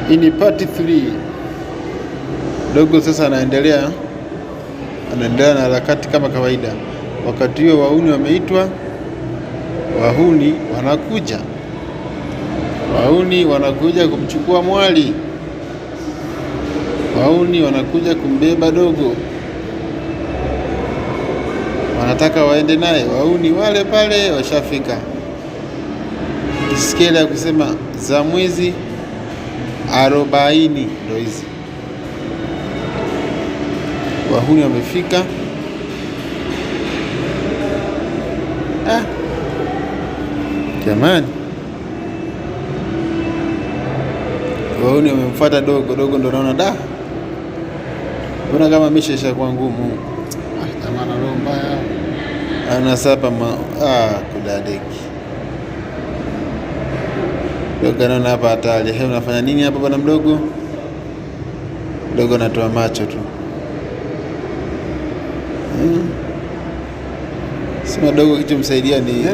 Hii ni part 3. Dogo sasa anaendelea na harakati kama kawaida. Wakati huo wahuni wameitwa, wahuni wanakuja kumchukua mwali, wahuni wanakuja kumbeba dogo, wanataka waende naye. Wahuni wale pale washafika, kisikeli ya kusema za mwizi 40 ndo hizi. Wahuni wamefika. Jamani, wahuni wamemfuata dogo. Dogo ndo naona mbona kama misha kwa ngumu. Jamani, roho mbaya. Anasapa kudadeki. Dogo anaona hapa hatari. Hebu unafanya nini hapa bwana mdogo? Dogo anatoa macho tu. Sema dogo kitu msaidia ni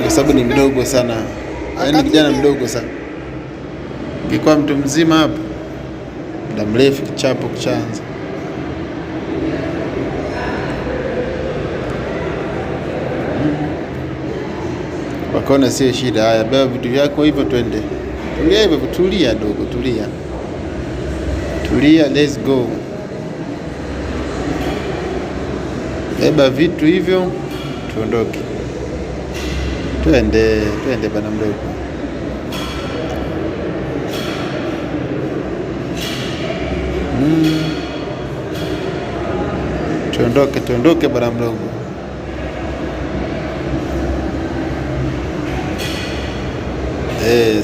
kwa sababu ni mdogo sana. Yaani kijana mdogo sana. Ingekuwa mtu mzima hapa, muda mrefu kichapo kuchanza. Wakaona sio shida. Haya, beba vitu vyako hivyo twende. Tulia hivyo, tulia dogo, tulia. Tulia, let's go. Beba vitu hivyo tuondoke. Twende bana mdogo. Tuondoke bana mdogo.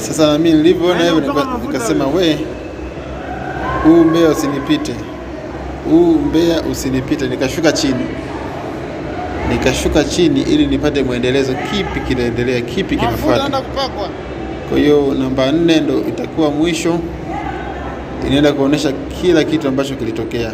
Sasa na mimi nilivyoona hivyo nikasema huu mbea usinipite. Nikashuka chini ili nipate mwendelezo, kipi kinaendelea, kipi kinafuata. Kwa hiyo namba 4 ndo itakuwa mwisho, inaenda kuonesha kila kitu ambacho kilitokea.